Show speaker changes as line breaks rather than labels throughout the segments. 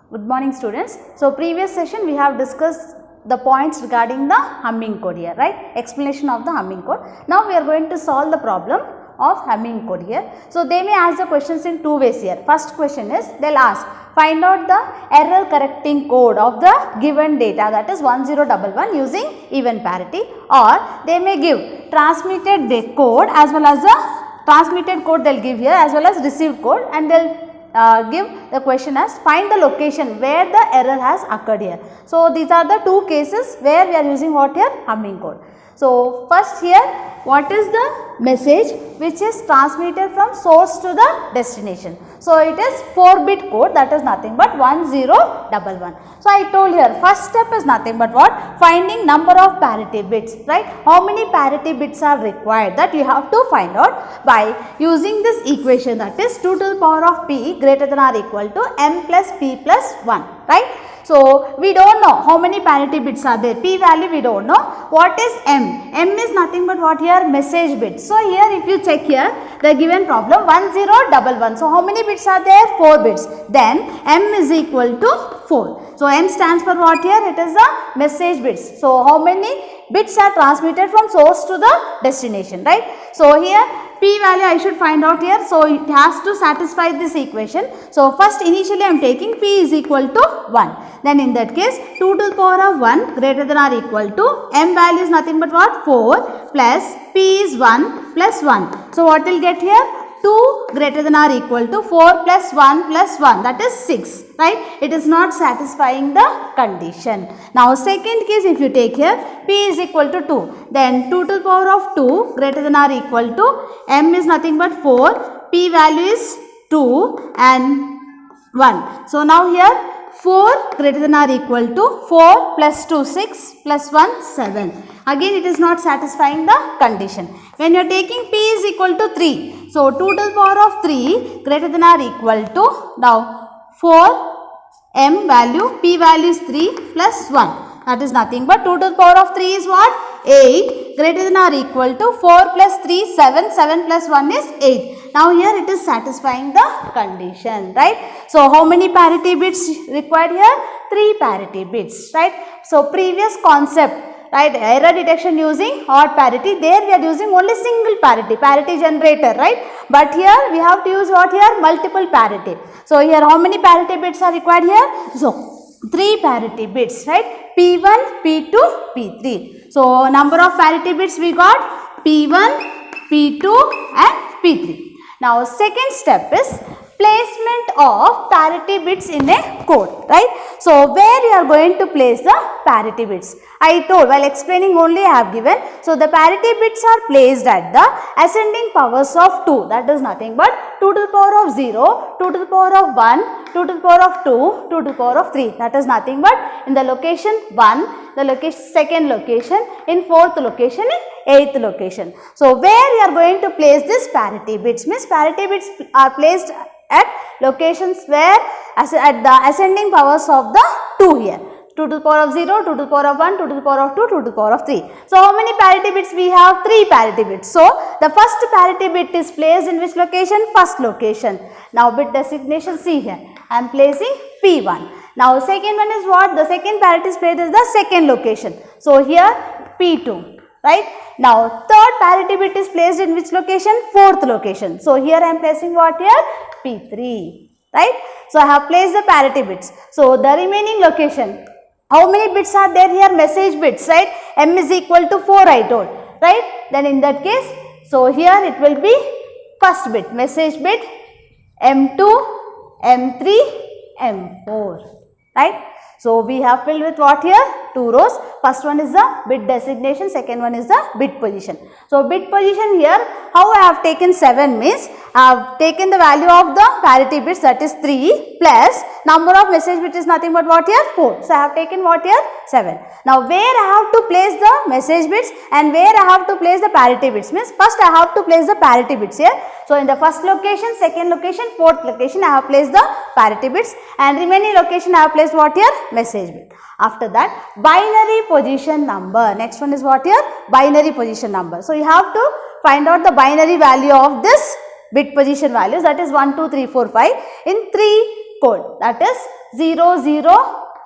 Good morning students. So previous session we have discussed the points regarding the humming code here, right? Explanation of the humming code. Now we are going to solve the problem of humming code here. So they may ask the questions in two ways here. First question is they'll ask find out the error correcting code of the given data, that is 1011 using even parity, or they may give transmitted code as well as the transmitted code they'll give here as well as received code, and they'll give the question as find the location where the error has occurred here. So these are the two cases where we are using what here, humming code. So first here, what is the message which is transmitted from source to the destination? So it is 4-bit code, that is nothing but 1011. So I told here first step is nothing but what? Finding number of parity bits, right? How many parity bits are required, that you have to find out by using this equation, that is 2 to the power of p greater than or equal to m plus p plus 1, right? So we don't know how many parity bits are there, p value we don't know. What is m? M is nothing but what here? Message bits. So here if you check here the given problem 1011. So how many bits are there? 4 bits. Then m is equal to 4. So m stands for what here? It is the message bits. So how many bits are transmitted from source to the destination, right? So here p value I should find out here. So it has to satisfy this equation. So first initially I am taking p is equal to 1. Then in that case 2 to the power of 1 greater than or equal to m value is nothing but what? 4 plus p is 1 plus 1. So what will get here? 2 greater than or equal to 4 plus 1 plus 1, that is 6, right? It is not satisfying the condition. Now second case if you take here p is equal to 2, then 2 to the power of 2 greater than or equal to m is nothing but 4, p value is 2 and 1. So now here 4 greater than or equal to 4 plus 2 6 plus 1 7. Again it is not satisfying the condition. When you are taking p is equal to 3, so 2 to the power of 3 greater than or equal to, now 4 m value, p value is 3 plus 1, that is nothing but 2 to the power of 3 is what? 8 greater than or equal to 4 plus 3 7, 7 plus 1 is 8. Now here it is satisfying the condition, right? So how many parity bits required here? 3 parity bits, right? So previous concept, right, error detection using odd parity, there we are using only single parity, parity generator, right? But here we have to use what here? Multiple parity. So here how many parity bits are required here? So 3 parity bits, right? P1, P2, P3. So number of parity bits we got? P1, P2 and P3. Now second step is placement of parity bits in a code, right? So where you are going to place the parity bits? I told while explaining only I have given. So the parity bits are placed at the ascending powers of 2, that is nothing but 2 to the power of 0, 2 to the power of 1, 2 to the power of 2, 2 to the power of 3, that is nothing but in the location 1, the location second location, in fourth location, in 8th location. So where you are going to place this parity bits? Means parity bits are placed at locations where at the ascending powers of the 2 here. 2 to the power of 0, 2 to the power of 1, 2 to the power of 2, 2 to the power of 3. So how many parity bits we have? 3 parity bits. So the first parity bit is placed in which location? First location. Now bit designation see here. I am placing P1. Now second one is what? The second parity is placed is the second location. So here P2, right? Now third parity bit is placed in which location? Fourth location. So here I am placing what here? P3, right? So I have placed the parity bits. So the remaining location, how many bits are there here? Message bits, right? M is equal to 4 I told, right? Then in that case, so here it will be first bit, message bit, M2, M3, M4, right? So we have filled with what here? 2 rows. First one is the bit designation, second one is the bit position. So bit position here, how I have taken 7 means I have taken the value of the parity bits, that is 3 plus number of message bit is nothing but what here? 4. So I have taken what here? 7. Now where I have to place the message bits and where I have to place the parity bits? Means first I have to place the parity bits here. So in the first location, second location, fourth location I have placed the parity bits, and remaining location I have placed what here? Message bit. After that, binary position number. Next one is what here? Binary position number. So you have to find out the binary value of this bit position values, that is 1, 2, 3, 4, 5 in 3 code, that is 0 0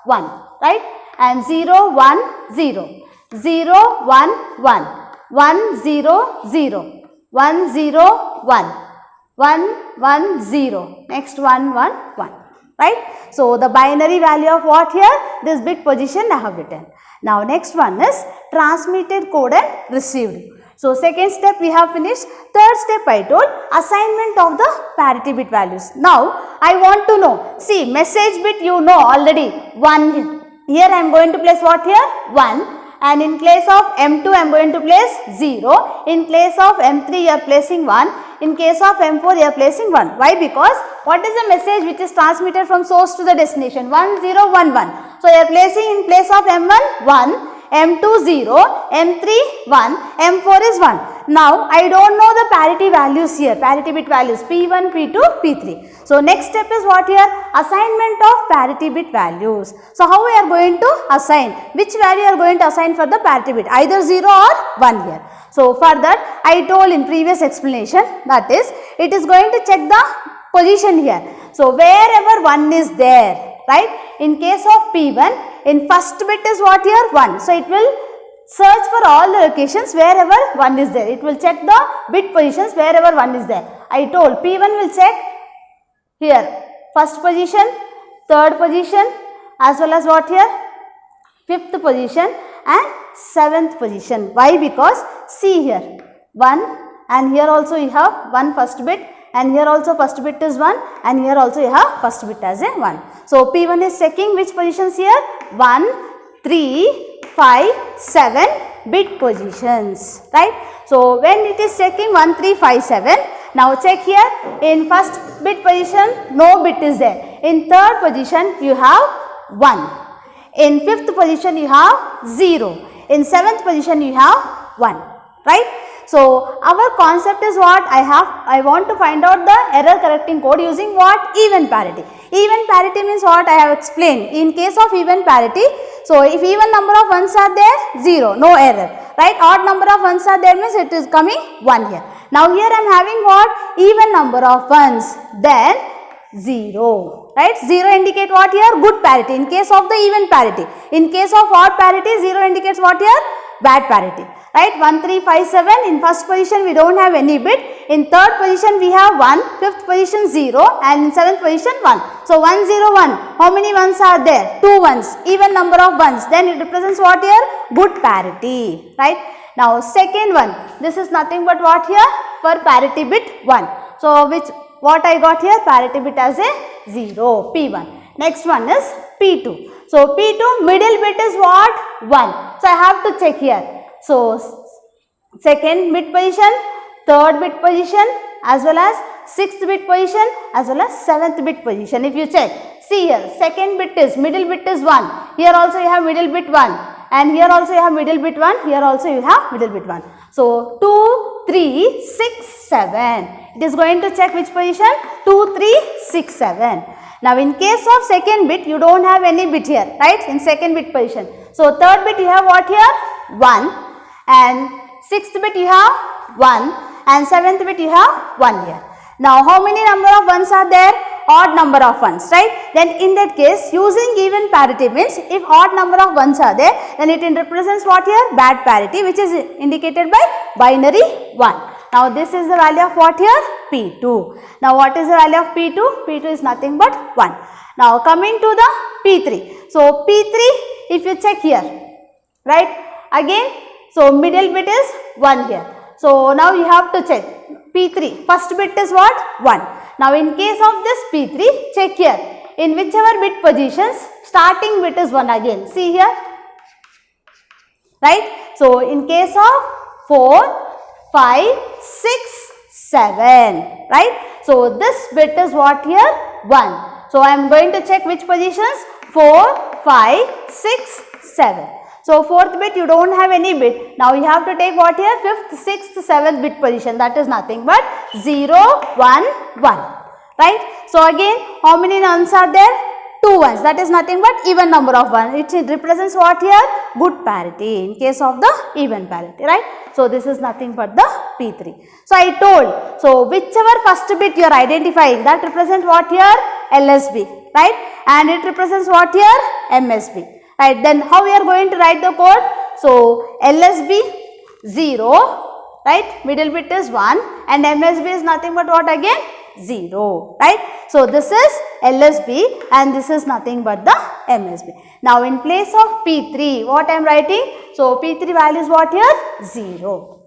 1, right, and 0 1 0, 0 1 1, 1 0 0, 1 0 1, 1 1 0, next 1 1 1, right. So the binary value of what here? This bit position I have written. Now next one is transmitted code and received. So second step we have finished. Third step I told assignment of the parity bit values. Now I want to know, see message bit you know already 1, here I am going to place what here? 1, and in place of M2 I am going to place 0, in place of M3 you are placing 1, in case of M4 you are placing 1. Why? Because what is the message which is transmitted from source to the destination? 1 0 1 1. So you are placing in place of M1 1, M2 0, M3 1, M4 is 1. Now I don't know the parity values here, parity bit values P1, P2, P3. So next step is what here? Assignment of parity bit values. So how we are going to assign? Which value you are going to assign for the parity bit? Either 0 or 1 here. So for that I told in previous explanation, that is it is going to check the position here. So wherever 1 is there, right? In case of P1, in first bit is what here? 1. So it will search for all the locations wherever 1 is there. It will check the bit positions wherever 1 is there. I told P1 will check here first position, third position, as well as what here? Fifth position and seventh position. Why? Because see here 1, and here also you have 1 first bit, and here also first bit is 1, and here also you have first bit as a 1. So P1 is checking which positions here? 1, 3, 5, 7 bit positions, right. So when it is checking 1, 3, 5, 7, now check here, in first bit position no bit is there, in third position you have 1, in fifth position you have 0, in seventh position you have 1, right. So our concept is what? I want to find out the error correcting code using what? Even parity. Even parity means what? I have explained. In case of even parity, so if even number of ones are there, 0, no error, right. Odd number of ones are there means it is coming 1 here. Now here I am having what? Even number of ones, then 0, right. 0 indicate what here? Good parity in case of the even parity. In case of odd parity, 0 indicates what here? Bad parity, right. 1, 3, 5, 7, in first position we don't have any bit, in third position we have 1, fifth position 0, and in seventh position 1. So 1 0 1, how many ones are there? 2 ones, even number of ones, then it represents what here? Good parity, right. Now second one, this is nothing but what here? For parity bit 1. So what I got here? Parity bit as a 0, P1. Next one is P2. So P2 middle bit is what? 1. So I have to check here. So second bit position, third bit position, as well as sixth bit position, as well as seventh bit position. If you check, see here, second bit is, middle bit is 1. Here also you have middle bit 1. And here also you have middle bit 1. Here also you have middle bit 1. So 2, 3, 6, 7. It is going to check which position? 2, 3, 6, 7. Now in case of second bit, you don't have any bit here, right, in second bit position. So third bit you have what here? 1, and sixth bit you have 1, and seventh bit you have 1 here. Now how many number of ones are there? Odd number of ones, right. Then in that case, using even parity means if odd number of ones are there, then it represents what here? Bad parity, which is indicated by binary 1. Now this is the value of what here? P2. Now what is the value of P2? P2 is nothing but 1. Now coming to the P3. So P3, if you check here, right, again, so middle bit is 1 here. So now you have to check P3, first bit is what? 1. Now in case of this P3, check here, in whichever bit positions, starting bit is 1 again. See here, right. So in case of 4, 5, 6, 7, right. So this bit is what here? 1. So I am going to check which positions? 4, 5, 6, 7. So fourth bit you don't have any bit. Now you have to take what here? Fifth, sixth, seventh bit position. That is nothing but 0, 1, 1. Right. So again, how many ones are there? 2 ones, that is nothing but even number of ones. It represents what here? Good parity in case of the even parity, right? So this is nothing but the P3. So I told, so whichever first bit you are identifying, that represents what here? LSB, right? And it represents what here? MSB, right? Then how we are going to write the code? So LSB 0, right? Middle bit is 1 and MSB is nothing but what again? 0, right? So this is LSB and this is nothing but the MSB. Now in place of P3, what I am writing? So P3 value is what here? 0.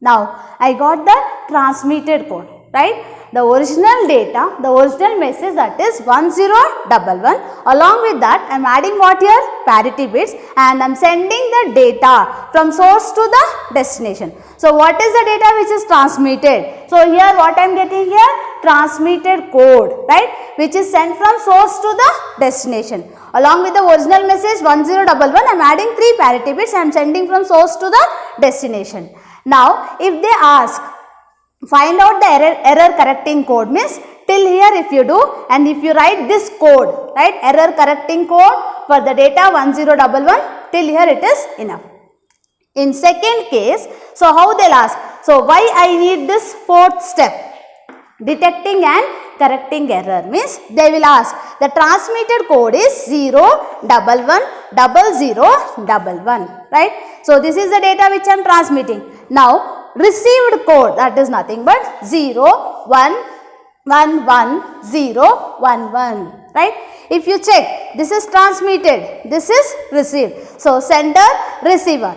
Now I got the transmitted code, right? The original data, the original message, that is 1011. Along with that, I am adding what here? Parity bits, and I am sending the data from source to the destination. So what is the data which is transmitted? So here what I am getting here? Transmitted code, right? Which is sent from source to the destination. Along with the original message 1011, I am adding 3 parity bits. I am sending from source to the destination. Now if they ask, find out the error correcting code, means till here if you do, and if you write this code, right, error correcting code for the data 1011, till here it is enough. In second case, so how they will ask? So why I need this fourth step, detecting and correcting error, means they will ask the transmitted code is 0110011, right? So this is the data which I am transmitting. Now received code, that is nothing but 0111011, right? If you check, this is transmitted, this is received. So sender, receiver.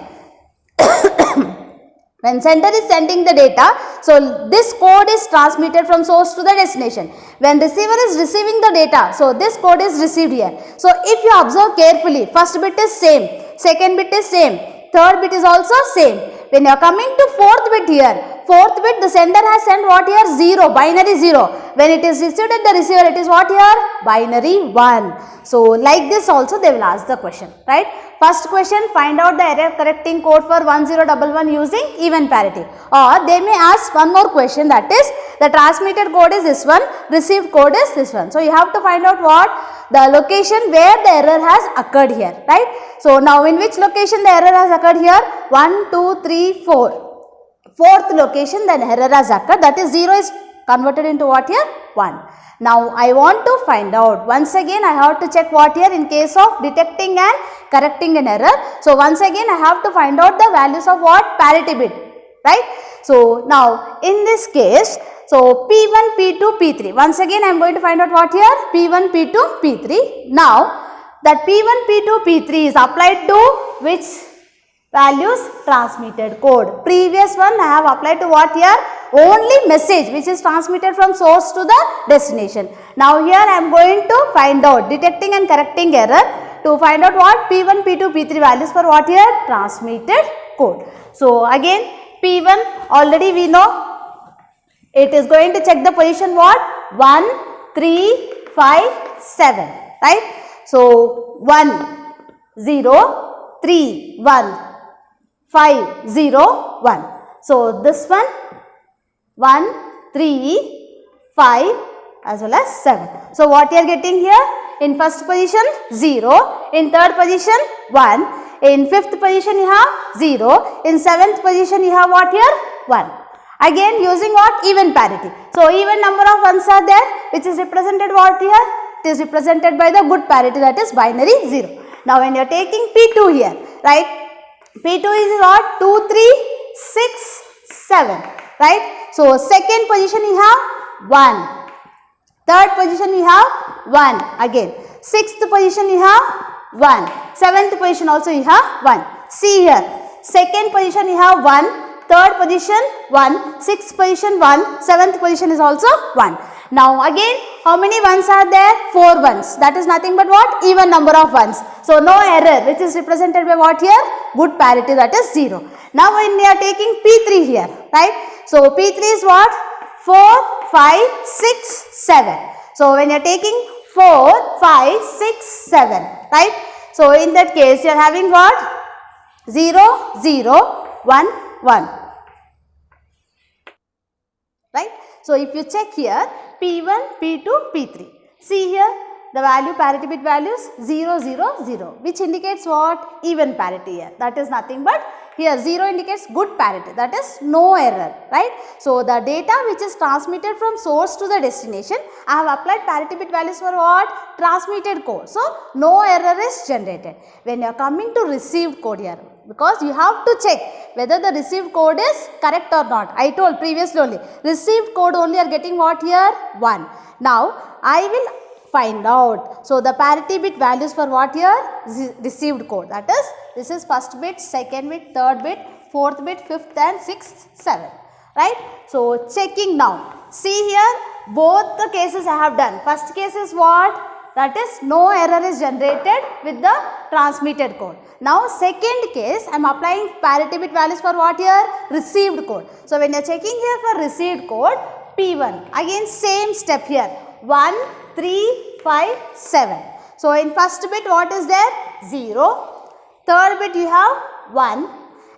When sender is sending the data, so this code is transmitted from source to the destination. When receiver is receiving the data, so this code is received here. So if you observe carefully, first bit is same, second bit is same, third bit is also same. When you are coming to fourth bit here, fourth bit the sender has sent what here? 0, binary 0. When it is received at the receiver, it is what here? Binary 1. So like this also they will ask the question, right? First question, find out the error correcting code for 1011 using even parity. Or they may ask one more question, that is the transmitted code is this one, received code is this one. So you have to find out what? The location where the error has occurred here, right? So now in which location the error has occurred here? 1, 2, 3, 4. Fourth location the error has occurred, that is 0 is converted into what here? 1. Now I want to find out, once again I have to check what here in case of detecting and correcting an error. So once again I have to find out the values of what? Parity bit, right? So now in this case, so P1, P2, P3. Once again I am going to find out what here? P1, P2, P3. Now that P1, P2, P3 is applied to which values? Transmitted code. Previous one I have applied to what here? Only message which is transmitted from source to the destination. Now here I am going to find out detecting and correcting error to find out what? P1, P2, P3 values for what here? Transmitted code. So again P1 already we know, it is going to check the position what? 1, 3, 5, 7, right? So 1, 0, 3, 1, 5, 0, 1. So this one 1, 3, 5 as well as 7. So what you are getting here? In first position 0, in third position 1, in fifth position you have 0, in seventh position you have what here? 1. Again using what? Even parity. So even number of ones are there, which is represented what here? It is represented by the good parity, that is binary 0. Now when you are taking P2 here, right? P2 is what? 2, 3, 6, 7, right? So second position you have 1, third position you have 1 again, sixth position you have 1, seventh position also you have 1. See here, second position you have 1, third position 1, sixth position 1, seventh position is also 1. Now again how many ones are there? 4 ones, that is nothing but what? Even number of ones. So no error, which is represented by what here? Good parity, that is 0. Now when we are taking P3 here, right? So P3 is what? 4, 5, 6, 7. So when you are taking 4, 5, 6, 7, right? So in that case you are having what? 0, 0, 1, 1, right? So if you check here P1, P2, P3. See here the value parity bit value is 0 0 0, which indicates what? Even parity here. That is nothing but here 0 indicates good parity, that is no error, right. So, the data which is transmitted from source to the destination, I have applied parity bit values for what? Transmitted code. So, no error is generated. When you are coming to received code here, because you have to check whether the received code is correct or not. I told previously only, received code only are getting what here? 1. Now, I will find out. So, the parity bit values for what here? Received code, that is, this is first bit, second bit, third bit, fourth bit, fifth and sixth, seventh, right. So, checking now. See here, both the cases I have done. First case is what? That is, no error is generated with the transmitted code. Now, second case, I am applying parity bit values for what here? Received code. So, when you are checking here for received code, P1, again same step here, 1, 3, 5, 7. So, in first bit what is there? 0. Third bit you have 1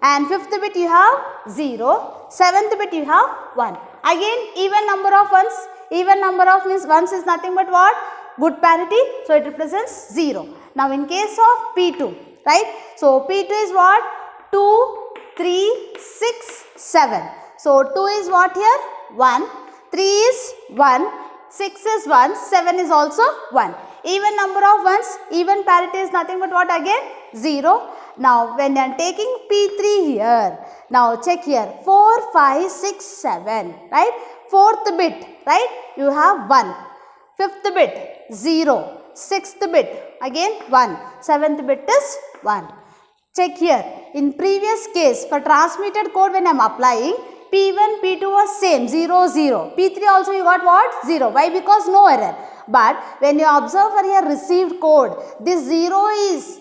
and fifth bit you have 0. Seventh bit you have 1. Again even number of ones. Even number of means ones is nothing but what? Good parity. So, it represents 0. Now, in case of P2, right. So, P2 is what? 2, 3, 6, 7. So, 2 is what here? 1. 3 is 1. 6 is 1, 7 is also 1. Even number of ones, even parity is nothing but what again? 0. Now, when I am taking P3 here, now check here, 4, 5, 6, 7, right? Fourth bit, right? You have 1. Fifth bit, 0. Sixth bit, again 1. Seventh bit is 1. Check here, in previous case, for transmitted code when I am applying, P1, P2 was same, 0, 0. P3 also you got what? 0. Why? Because no error. But when you observe for here received code, this 0 is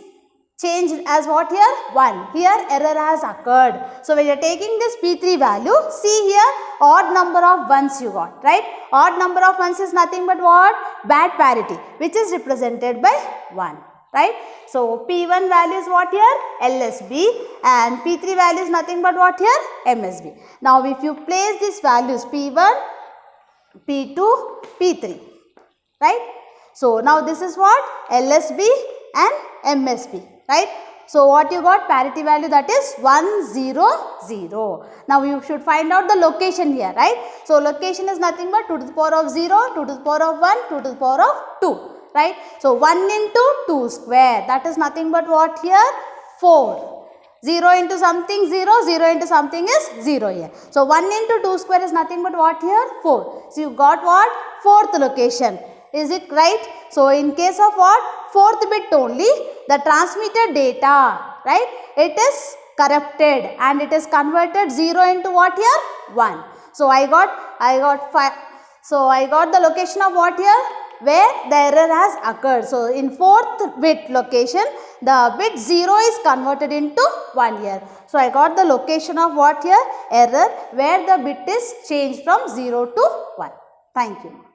changed as what here? 1. Here error has occurred. So, when you are taking this P3 value, see here odd number of ones you got, right? Odd number of ones is nothing but what? Bad parity, which is represented by 1. Right. So, P1 value is what here? LSB and P3 value is nothing but what here? MSB. Now, if you place these values P1, P2, P3, right. So, now this is what? LSB and MSB, right. So, what you got? Parity value, that is 1, 0, 0. Now, you should find out the location here, right. So, location is nothing but 2 to the power of 0, 2 to the power of 1, 2 to the power of 2. Right. So, 1 into 2 square, that is nothing but what here? 4. 0 into something 0, 0 into something is 0 here. So, 1 into 2 square is nothing but what here? 4. So, you got what? Fourth location. Is it right? So, in case of what? Fourth bit only, the transmitted data, right? It is corrupted and it is converted 0 into what here? 1. So, I got 5. So, I got the location of what here? Where the error has occurred. So, in fourth bit location, the bit 0 is converted into 1 here. So, I got the location of what here? Error, where the bit is changed from 0 to 1. Thank you.